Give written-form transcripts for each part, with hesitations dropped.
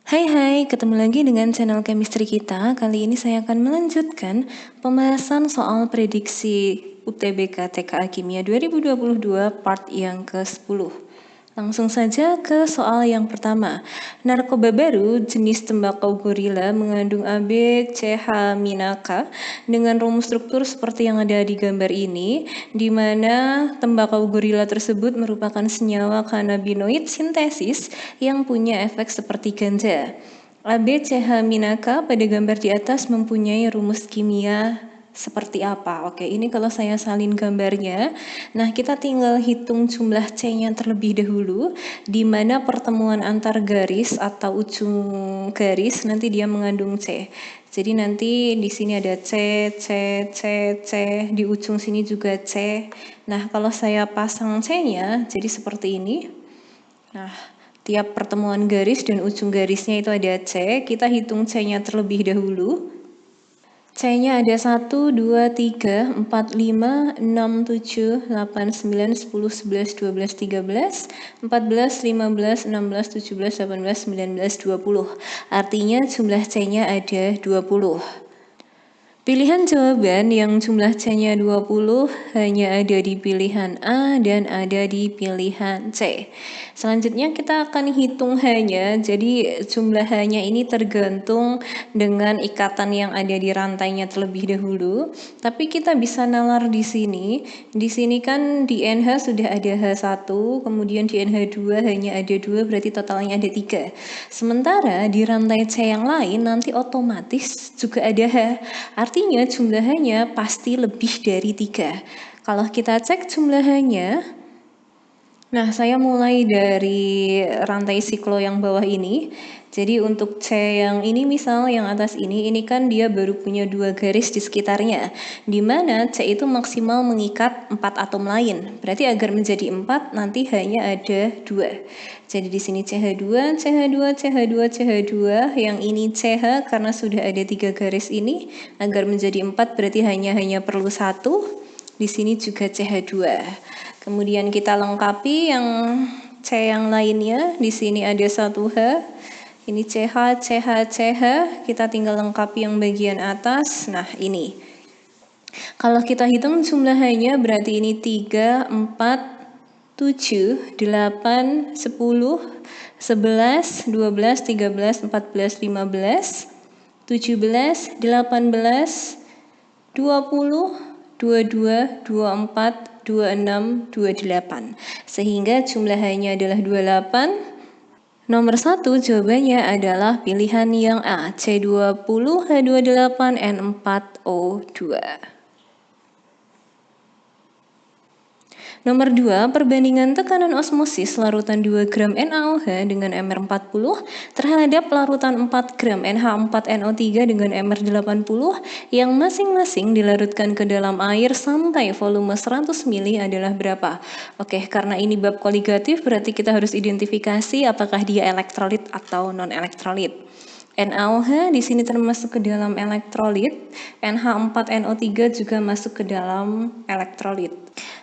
Hai, ketemu lagi dengan channel chemistry kita. Kali ini saya akan melanjutkan pembahasan soal prediksi UTBK TKA Kimia 2022 part yang ke-10. Langsung saja ke soal yang pertama. Narkoba baru jenis tembakau gorila mengandung AB CH Minaka dengan rumus struktur seperti yang ada di gambar ini, di mana tembakau gorila tersebut merupakan senyawa kanabinoid sintesis yang punya efek seperti ganja. AB CH Minaka pada gambar di atas mempunyai rumus kimia seperti apa? Oke, ini kalau saya salin gambarnya. Nah, kita tinggal hitung jumlah C-nya terlebih dahulu, di mana pertemuan antar garis atau ujung garis nanti dia mengandung C. Jadi nanti di sini ada C, di ujung sini juga C. Nah, kalau saya pasang C-nya jadi seperti ini. Nah, tiap pertemuan garis dan ujung garisnya itu ada C. Kita hitung C-nya terlebih dahulu. C-nya ada 1, 2, 3, 4, 5, 6, 7, 8, 9, 10, 11, 12, 13, 14, 15, 16, 17, 18, 19, 20. Artinya jumlah C-nya ada 20. Pilihan jawaban yang jumlah C-nya 20 hanya ada di pilihan A dan ada di pilihan C. Selanjutnya kita akan hitung H-nya. Jadi jumlah H-nya ini tergantung dengan ikatan yang ada di rantainya terlebih dahulu. Tapi kita bisa nalar di sini. Di sini kan di NH sudah ada H1, kemudian di NH2 hanya ada 2, berarti totalnya ada 3. Sementara di rantai C yang lain nanti otomatis juga ada H. Artinya jumlahnya pasti lebih dari 3. Kalau kita cek jumlahnya, nah saya mulai dari rantai siklo yang bawah ini. Jadi untuk C yang ini misal yang atas ini kan dia baru punya 2 garis di sekitarnya. Di mana C itu maksimal mengikat 4 atom lain. Berarti agar menjadi 4 nanti hanya ada 2. Jadi di sini CH2, CH2, CH2, CH2, yang ini CH karena sudah ada 3 garis ini. Agar menjadi 4 berarti hanya perlu 1. Di sini juga CH2. Kemudian kita lengkapi yang C yang lainnya. Di sini ada 1H. Ini CH, CH, CH. Kita tinggal lengkapi yang bagian atas. Nah, ini. Kalau kita hitung jumlahnya berarti ini 3, 4, 7, 8, 10, 11, 12, 13, 14, 15, 17, 18, 20, 22, 24, 26, 28. Sehingga jumlahnya adalah 28. Nomor 1 jawabannya adalah pilihan yang A, C20H28N4O2. Nomor 2, perbandingan tekanan osmosis larutan 2 gram NaOH dengan MR40 terhadap larutan 4 gram NH4NO3 dengan MR80 yang masing-masing dilarutkan ke dalam air sampai volume 100 ml adalah berapa? Oke, karena ini bab koligatif berarti kita harus identifikasi apakah dia elektrolit atau non-elektrolit. NaOH di sini termasuk ke dalam elektrolit, NH4NO3 juga masuk ke dalam elektrolit.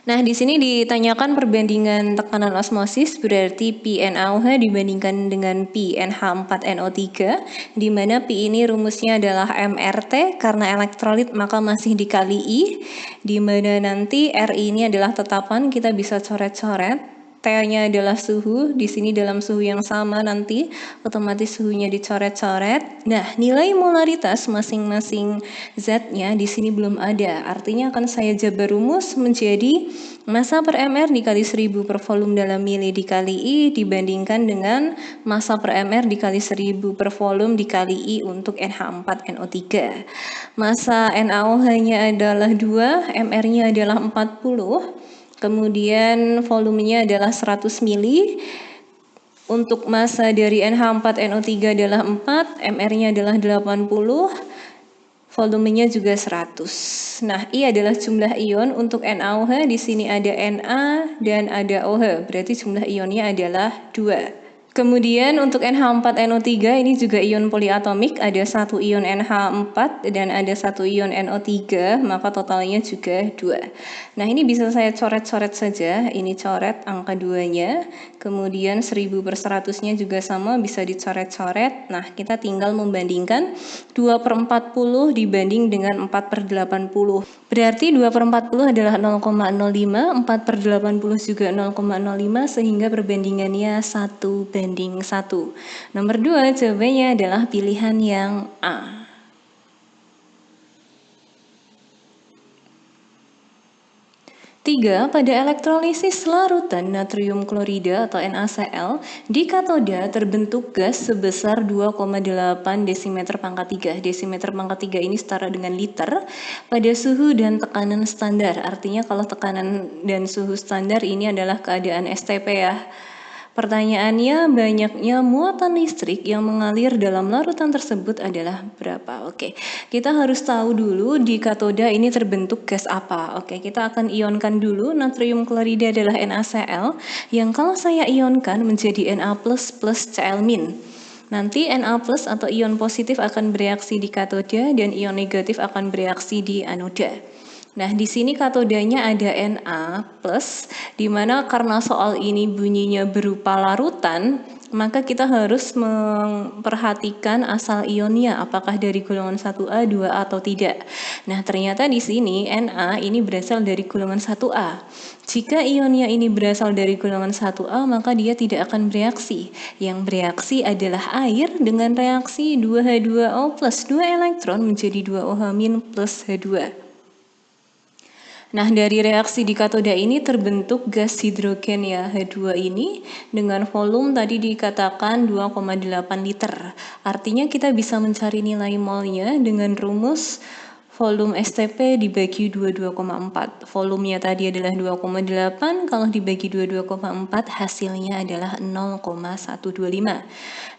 Nah, di sini ditanyakan perbandingan tekanan osmosis berarti PNaOH dibandingkan dengan PNH4NO3, di mana P ini rumusnya adalah MRT karena elektrolit maka masih dikali I, di mana nanti R ini adalah tetapan, kita bisa coret-coret. T-nya adalah suhu, di sini dalam suhu yang sama nanti otomatis suhunya dicoret-coret. Nah, nilai molaritas masing-masing Z-nya di sini belum ada. Artinya akan saya jabar rumus menjadi massa per mR dikali 1000 per volume dalam mili dikali I dibandingkan dengan massa per mR dikali 1000 per volume dikali I untuk NH4NO3. Massa NaOH-nya adalah 2, mR-nya adalah 40. Kemudian volumenya adalah 100 mili. Untuk massa dari NH4NO3 adalah 4, mR-nya adalah 80, volumenya juga 100. Nah, I adalah jumlah ion. Untuk NaOH di sini ada Na dan ada OH, berarti jumlah ionnya adalah 2. Kemudian untuk NH4NO3 ini juga ion poliatomik, ada satu ion NH4 dan ada satu ion NO3, maka totalnya juga 2. Nah ini bisa saya coret-coret saja, ini coret angka 2-nya, kemudian 1000/100-nya juga sama, bisa dicoret-coret. Nah kita tinggal membandingkan 2/40 dibanding dengan 4/80. Berarti 2/40 adalah 0,05, 4/80 juga 0,05, sehingga perbandingannya 1:1. Nomor 2 jawabannya adalah pilihan yang A. 3. Pada elektrolisis larutan natrium klorida atau NaCl, di katoda terbentuk gas sebesar 2,8 desimeter pangkat 3. Desimeter pangkat 3 ini setara dengan liter pada suhu dan tekanan standar. Artinya kalau tekanan dan suhu standar ini adalah keadaan STP ya. Pertanyaannya, banyaknya muatan listrik yang mengalir dalam larutan tersebut adalah berapa? Oke, kita harus tahu dulu di katoda ini terbentuk gas apa. Oke, kita akan ionkan dulu. Natrium klorida adalah NaCl yang kalau saya ionkan menjadi Na+ plus Cl-. Nanti Na+ atau ion positif akan bereaksi di katoda dan ion negatif akan bereaksi di anoda. Nah, di sini katodanya ada Na+, di mana karena soal ini bunyinya berupa larutan, maka kita harus memperhatikan asal ionnya, apakah dari golongan 1A, 2A atau tidak. Nah, ternyata di sini Na ini berasal dari golongan 1A. Jika ionnya ini berasal dari golongan 1A, maka dia tidak akan bereaksi. Yang bereaksi adalah air dengan reaksi 2H2O plus 2 elektron menjadi 2OH- plus H2. Nah, dari reaksi di katoda ini terbentuk gas hidrogen ya, H2 ini dengan volume tadi dikatakan 2,8 liter. Artinya kita bisa mencari nilai molnya dengan rumus volume STP dibagi 22,4. Volumenya tadi adalah 2,8, kalau dibagi 22,4 hasilnya adalah 0,125.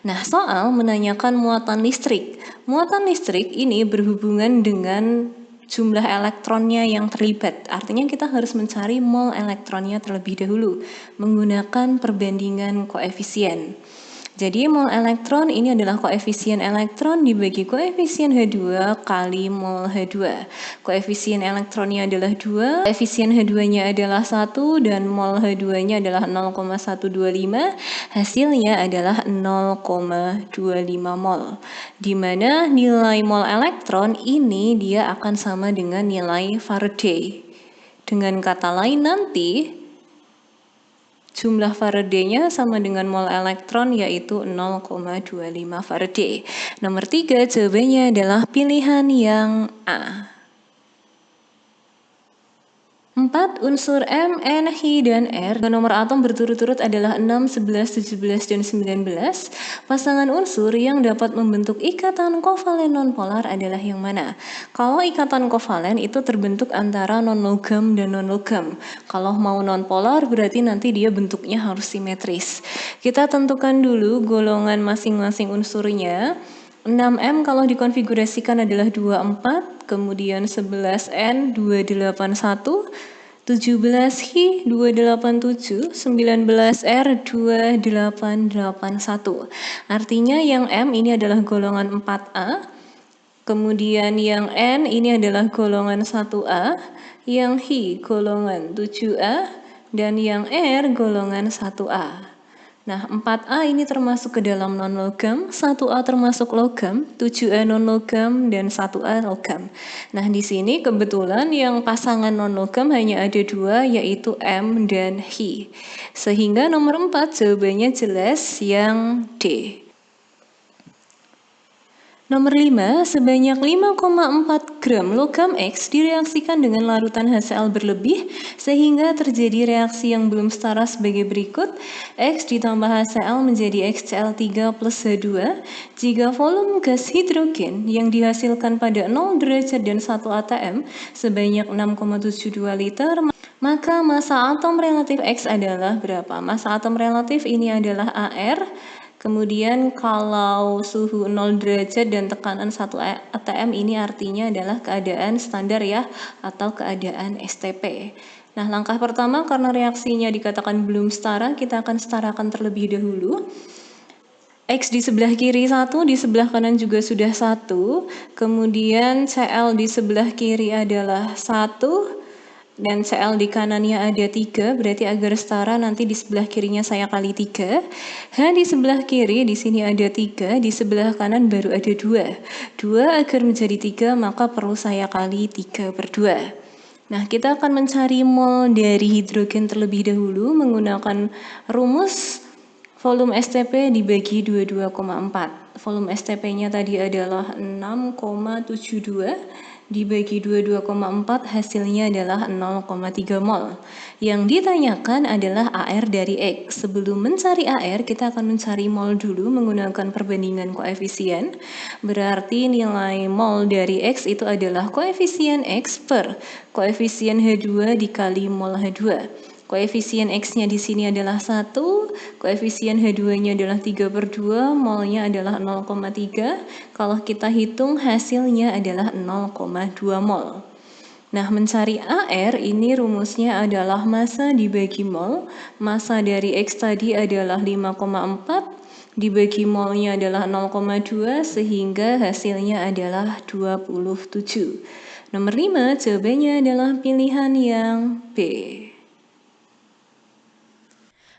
Nah, soal menanyakan muatan listrik. Muatan listrik ini berhubungan dengan jumlah elektronnya yang terlibat. Artinya kita harus mencari mol elektronnya terlebih dahulu menggunakan perbandingan koefisien. Jadi mol elektron ini adalah koefisien elektron dibagi koefisien H2 kali mol H2. Koefisien elektronnya adalah 2, koefisien H2-nya adalah 1, dan mol H2-nya adalah 0,125. Hasilnya adalah 0,25 mol. Di mana nilai mol elektron ini dia akan sama dengan nilai Faraday. Dengan kata lain nanti jumlah Faraday-nya sama dengan mol elektron, yaitu 0,25 Faraday. Nomor 3 jawabannya adalah pilihan yang A. 4. Unsur M, N, Hi, dan R. Nomor atom berturut-turut adalah 6, 11, 17, dan 19. Pasangan unsur yang dapat membentuk ikatan kovalen nonpolar adalah yang mana? Kalau ikatan kovalen itu terbentuk antara non-logam dan non-logam. Kalau mau nonpolar berarti nanti dia bentuknya harus simetris. Kita tentukan dulu golongan masing-masing unsurnya. 6M kalau dikonfigurasikan adalah 24, kemudian 11N 281, 17Hi 287, 19R 2881. Artinya yang M ini adalah golongan 4A, kemudian yang N ini adalah golongan 1A, yang Hi golongan 7A, dan yang R golongan 1A. Nah, 4A ini termasuk ke dalam non-logam, 1A termasuk logam, 7A non-logam, dan 1A logam. Nah, di sini kebetulan yang pasangan non-logam hanya ada 2, yaitu M dan Hi. Sehingga nomor 4 jawabannya jelas yang D. Nomor 5, sebanyak 5,4 gram logam X direaksikan dengan larutan HCl berlebih sehingga terjadi reaksi yang belum setara sebagai berikut. X ditambah HCl menjadi XCl3 plus H2. Jika volume gas hidrogen yang dihasilkan pada 0 derajat dan 1 atm sebanyak 6,72 liter, maka massa atom relatif X adalah berapa? Massa atom relatif ini adalah AR. Kemudian kalau suhu 0 derajat dan tekanan 1 atm ini artinya adalah keadaan standar ya, atau keadaan STP. Nah, langkah pertama karena reaksinya dikatakan belum setara, kita akan setarakan terlebih dahulu. X di sebelah kiri 1, di sebelah kanan juga sudah 1. Kemudian Cl di sebelah kiri adalah 1. Dan Cl di kanannya ada 3, berarti agar setara nanti di sebelah kirinya saya kali 3. H di sebelah kiri, di sini ada 3, di sebelah kanan baru ada 2. 2 agar menjadi 3, maka perlu saya kali 3/2. Nah, kita akan mencari mol dari hidrogen terlebih dahulu menggunakan rumus volume STP dibagi 22,4. Volume STP-nya tadi adalah 6,72 dibagi 22,4 hasilnya adalah 0,3 mol. Yang ditanyakan adalah AR dari X. Sebelum mencari AR, kita akan mencari mol dulu menggunakan perbandingan koefisien. Berarti nilai mol dari X itu adalah koefisien X per koefisien H2 dikali mol H2. Koefisien X-nya di sini adalah 1, koefisien H2-nya adalah 3/2, molnya adalah 0,3. Kalau kita hitung hasilnya adalah 0,2 mol. Nah, mencari AR ini rumusnya adalah massa dibagi mol. Massa dari X tadi adalah 5,4, dibagi molnya adalah 0,2, sehingga hasilnya adalah 27. Nomor 5, jawabannya adalah pilihan yang B.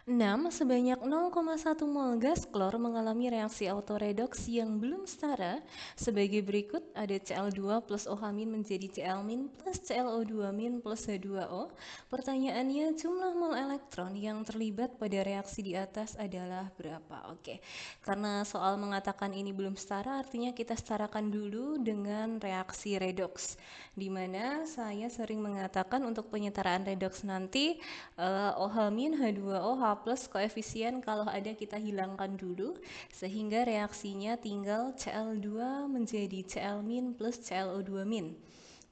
6. Sebanyak 0,1 mol gas klor mengalami reaksi autoredoks yang belum setara. Sebagai berikut, ada Cl2 plus OH- menjadi Cl- plus ClO2- plus H2O. Pertanyaannya, jumlah mol elektron yang terlibat pada reaksi di atas adalah berapa? Oke, karena soal mengatakan ini belum setara, artinya kita setarakan dulu dengan reaksi redoks. Di mana saya sering mengatakan untuk penyetaraan redoks nanti, OH- H2O, H plus koefisien kalau ada kita hilangkan dulu, sehingga reaksinya tinggal Cl2 menjadi Cl- plus ClO2-.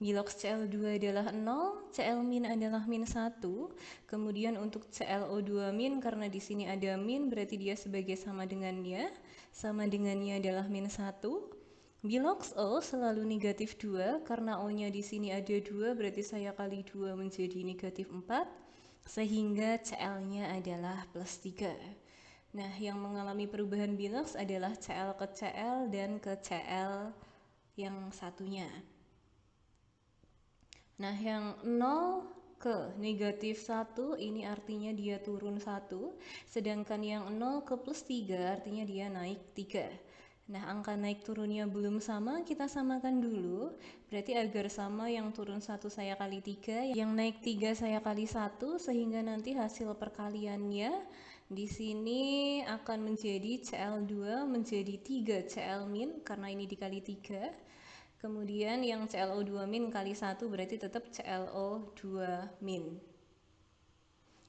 Bilox Cl2 adalah 0, Cl- adalah -1. Kemudian untuk ClO2- karena di sini ada min, berarti dia sebagai sama dengannya. Sama dengannya adalah -1. Bilox O selalu negatif 2, karena O-nya di sini ada 2, berarti saya kali 2 menjadi negatif 4. Sehingga Cl-nya adalah plus 3. Nah, yang mengalami perubahan bilox adalah Cl ke Cl dan ke Cl yang satunya. Nah, yang 0 ke negatif 1 ini artinya dia turun 1, sedangkan yang 0 ke plus 3 artinya dia naik 3. Nah, angka naik turunnya belum sama, kita samakan dulu. Berarti agar sama, yang turun 1 saya kali 3, yang naik 3 saya kali 1, sehingga nanti hasil perkaliannya di sini akan menjadi Cl2 menjadi 3 Cl- karena ini dikali 3. Kemudian yang ClO2- kali 1 berarti tetap ClO2-.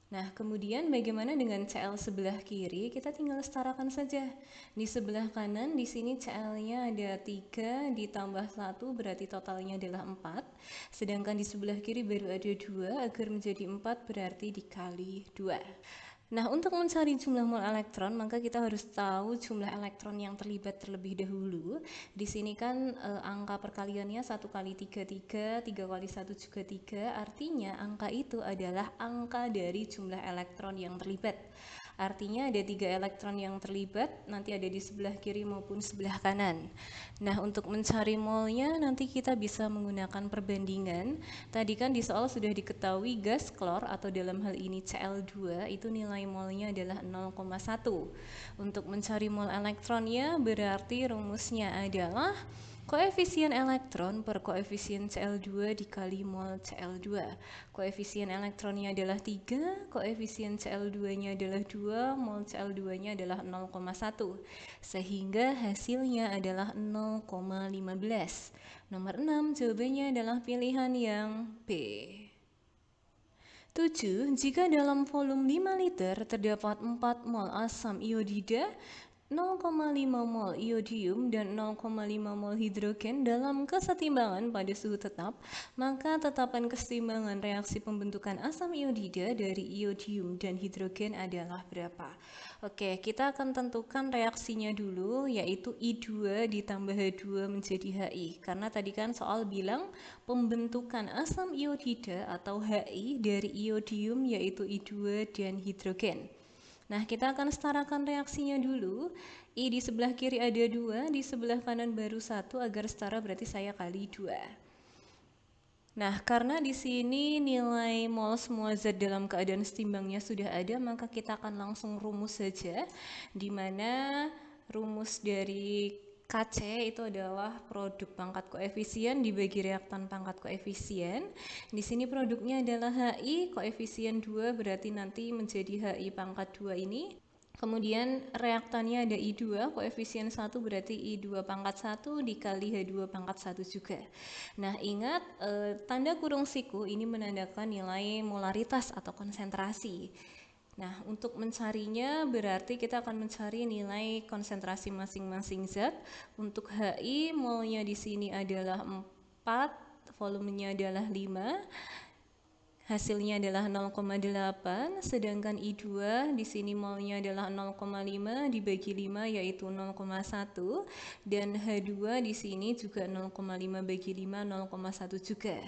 Nah, kemudian bagaimana dengan Cl sebelah kiri? Kita tinggal setarakan saja. Di sebelah kanan, di sini Cl-nya ada 3 ditambah 1, berarti totalnya adalah 4. Sedangkan di sebelah kiri baru ada 2, agar menjadi 4 berarti dikali 2. Nah, untuk mencari jumlah mol elektron, maka kita harus tahu jumlah elektron yang terlibat terlebih dahulu. Di sini kan angka perkaliannya 1 kali 3, 3, 3 kali 1 juga 3, artinya angka itu adalah angka dari jumlah elektron yang terlibat. Artinya ada 3 elektron yang terlibat, nanti ada di sebelah kiri maupun sebelah kanan. Nah, untuk mencari molnya nanti kita bisa menggunakan perbandingan. Tadi kan di soal sudah diketahui gas klor atau dalam hal ini Cl2 itu nilai molnya adalah 0,1. Untuk mencari mol elektronnya berarti rumusnya adalah koefisien elektron per koefisien Cl2 dikali mol Cl2. Koefisien elektronnya adalah 3, koefisien Cl2-nya adalah 2, mol Cl2-nya adalah 0,1. Sehingga hasilnya adalah 0,15. Nomor 6, jawabannya adalah pilihan yang B. 7. Jika dalam volume 5 liter terdapat 4 mol asam iodida, 0,5 mol iodium dan 0,5 mol hidrogen dalam kesetimbangan pada suhu tetap, maka tetapan kesetimbangan reaksi pembentukan asam iodida dari iodium dan hidrogen adalah berapa? Oke, kita akan tentukan reaksinya dulu, yaitu I2 ditambah H2 menjadi HI. Karena tadi kan soal bilang pembentukan asam iodida atau HI dari iodium yaitu I2 dan hidrogen. Nah, kita akan setarakan reaksinya dulu. I di sebelah kiri ada 2, di sebelah kanan baru 1, agar setara berarti saya kali 2. Nah, karena di sini nilai mol semua zat dalam keadaan setimbangnya sudah ada, maka kita akan langsung rumus saja, di mana rumus dari KC itu adalah produk pangkat koefisien dibagi reaktan pangkat koefisien. Di sini produknya adalah HI, koefisien 2 berarti nanti menjadi HI pangkat 2 ini. Kemudian reaktannya ada I2, koefisien 1 berarti I2 pangkat 1 dikali H2 pangkat 1 juga. Nah, ingat tanda kurung siku ini menandakan nilai molaritas atau konsentrasi. Nah, untuk mencarinya berarti kita akan mencari nilai konsentrasi masing-masing zat. Untuk HI, molnya di sini adalah 4, volumenya adalah 5. Hasilnya adalah 0,8, sedangkan I2 di sini molnya adalah 0,5 dibagi 5 yaitu 0,1, dan H2 di sini juga 0,5 bagi 5 0,1 juga.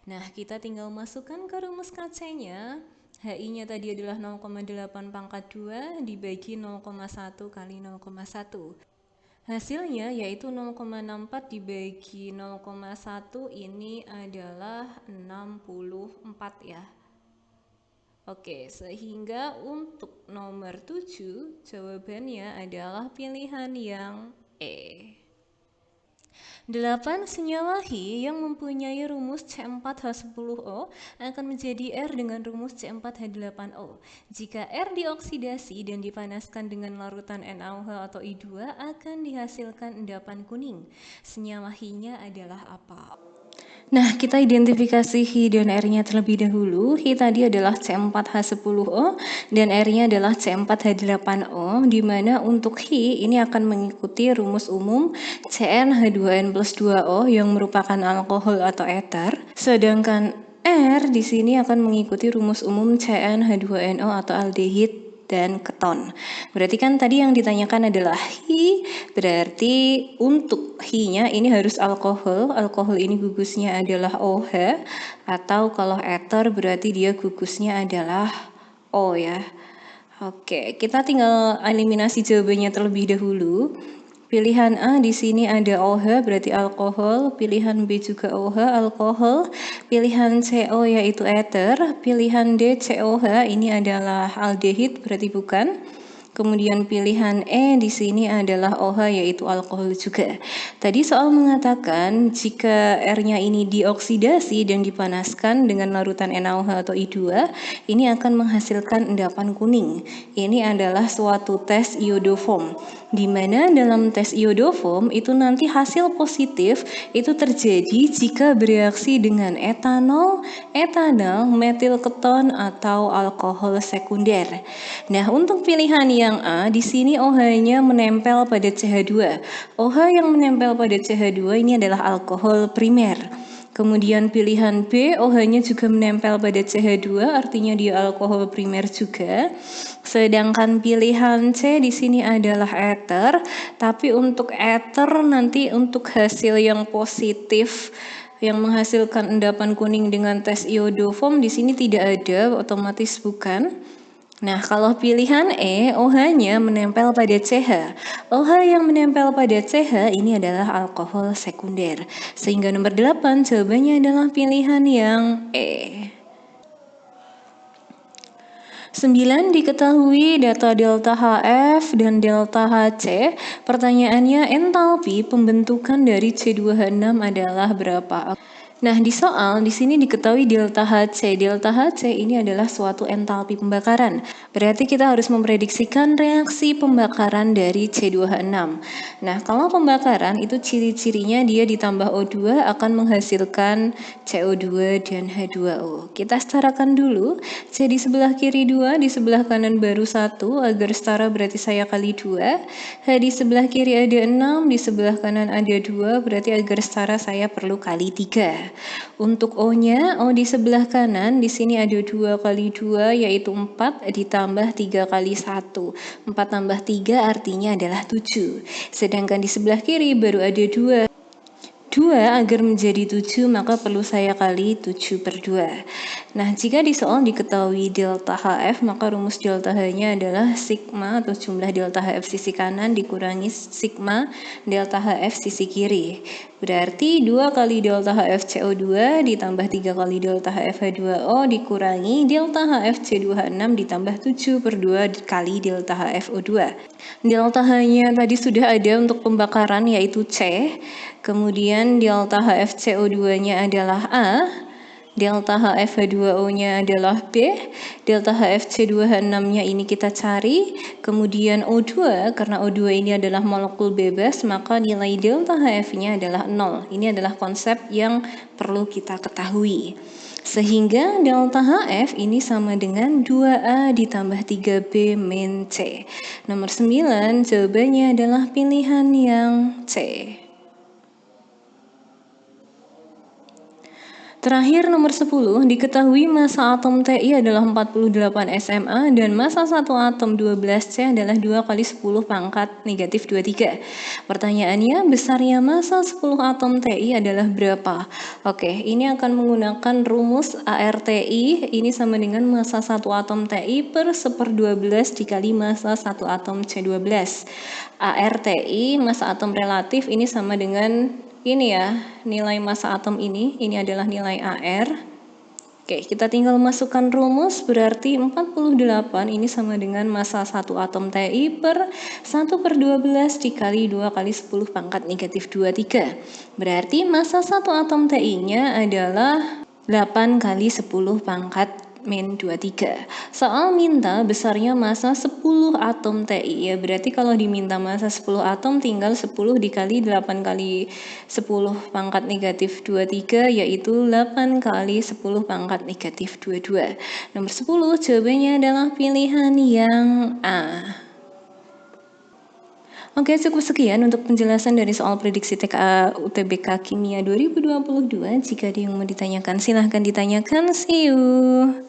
Nah, kita tinggal masukkan ke rumus KC-nya. HI-nya tadi adalah 0,8 pangkat 2 dibagi 0,1 kali 0,1. Hasilnya yaitu 0,64 dibagi 0,1 ini adalah 64 ya. Oke, sehingga untuk nomor 7 jawabannya adalah pilihan yang E. 8. Senyawa Hi yang mempunyai rumus C4H10O akan menjadi R dengan rumus C4H8O. Jika R dioksidasi dan dipanaskan dengan larutan NaOH atau I2 akan dihasilkan endapan kuning. Senyawa Hi-nya adalah apa? Nah, kita identifikasi Hi dan R-nya terlebih dahulu. Hi tadi adalah C4H10O dan R-nya adalah C4H8O, di mana untuk Hi ini akan mengikuti rumus umum CnH2n plus 2O yang merupakan alkohol atau eter. Sedangkan R di sini akan mengikuti rumus umum CnH2nO atau aldehid dan keton. Berarti kan tadi yang ditanyakan adalah Hi, berarti untuk Hi-nya ini harus alkohol. Alkohol ini gugusnya adalah OH, atau kalau eter berarti dia gugusnya adalah O ya. Oke, kita tinggal eliminasi jawabannya terlebih dahulu. Pilihan A di sini ada OH berarti alkohol, pilihan B juga OH alkohol, pilihan CO yaitu ether, pilihan D COH ini adalah aldehid berarti bukan. Kemudian pilihan E di sini adalah OH yaitu alkohol juga. Tadi soal mengatakan jika R-nya ini dioksidasi dan dipanaskan dengan larutan NaOH atau I2, ini akan menghasilkan endapan kuning. Ini adalah suatu tes iodoform, di mana dalam tes iodoform itu nanti hasil positif itu terjadi jika bereaksi dengan etanol, etanol, metil keton atau alkohol sekunder. Nah, untuk pilihan yang A, di sini OH-nya menempel pada CH2. OH yang menempel pada CH2 ini adalah alkohol primer. Kemudian pilihan B, OH-nya juga menempel pada CH2, artinya dia alkohol primer juga. Sedangkan pilihan C di sini adalah ether, tapi untuk ether nanti untuk hasil yang positif yang menghasilkan endapan kuning dengan tes iodoform di sini tidak ada, otomatis bukan. Nah, kalau pilihan E, OH-nya menempel pada CH. OH yang menempel pada CH ini adalah alkohol sekunder. Sehingga nomor 8 jawabannya adalah pilihan yang E. 9. Diketahui data delta HF dan delta HC. Pertanyaannya, entalpi pembentukan dari C2H6 adalah berapa? Nah, di soal di sini diketahui delta HC. Delta HC ini adalah suatu entalpi pembakaran. Berarti kita harus memprediksikan reaksi pembakaran dari C2H6. Nah, kalau pembakaran itu ciri-cirinya dia ditambah O2 akan menghasilkan CO2 dan H2O. Kita setarakan dulu. C di sebelah kiri 2, di sebelah kanan baru 1, agar setara berarti saya kali 2. H di sebelah kiri ada 6, di sebelah kanan ada 2, berarti agar setara saya perlu kali 3. Untuk O-nya, O di sebelah kanan, di sini ada 2 kali 2 yaitu 4 ditambah 3 kali 1. 4 tambah 3 artinya adalah 7. Sedangkan di sebelah kiri baru ada 2. 2 2 agar menjadi 7 maka perlu saya kali 7 per 2. Nah, jika di soal diketahui delta HF maka rumus delta H-nya adalah sigma atau jumlah delta HF sisi kanan dikurangi sigma delta HF sisi kiri. Berarti 2 kali delta HF CO2 ditambah 3 kali delta HF H2O dikurangi delta HF C2H6 ditambah 7 per 2 kali delta HF O2. Delta H-nya tadi sudah ada untuk pembakaran yaitu C. Kemudian delta HFCO2-nya adalah A, delta HFH2O-nya adalah B, delta HFC2H6-nya ini kita cari, kemudian O2, karena O2 ini adalah molekul bebas, maka nilai delta HF-nya adalah 0. Ini adalah konsep yang perlu kita ketahui. Sehingga delta HF ini sama dengan 2A ditambah 3B min C. Nomor 9, jawabannya adalah pilihan yang C. Terakhir nomor 10, diketahui massa atom Ti adalah 48 SMA dan massa satu atom 12C adalah 2 kali 10 pangkat negatif 23. Pertanyaannya, besarnya massa 10 atom Ti adalah berapa? Oke, ini akan menggunakan rumus ARTI, ini sama dengan massa satu atom Ti per 1/12 dikali massa satu atom C12. ARTI, massa atom relatif, ini sama dengan ini ya, nilai massa atom ini adalah nilai AR. Oke, kita tinggal masukkan rumus, berarti 48 ini sama dengan massa satu atom Ti per 1/12 dikali 2 kali 10 pangkat negatif 23. Berarti massa satu atom Ti-nya adalah 8 kali 10 pangkat min 23. Soal minta besarnya massa 10 atom Ti, ya berarti kalau diminta massa 10 atom tinggal 10 dikali 8 kali 10 pangkat negatif 23, yaitu 8 kali 10 pangkat negatif 22. Nomor 10 jawabannya adalah pilihan yang A. Oke, cukup sekian untuk penjelasan dari soal prediksi TKA UTBK Kimia 2022. Jika ada yang mau ditanyakan, silahkan ditanyakan. See you.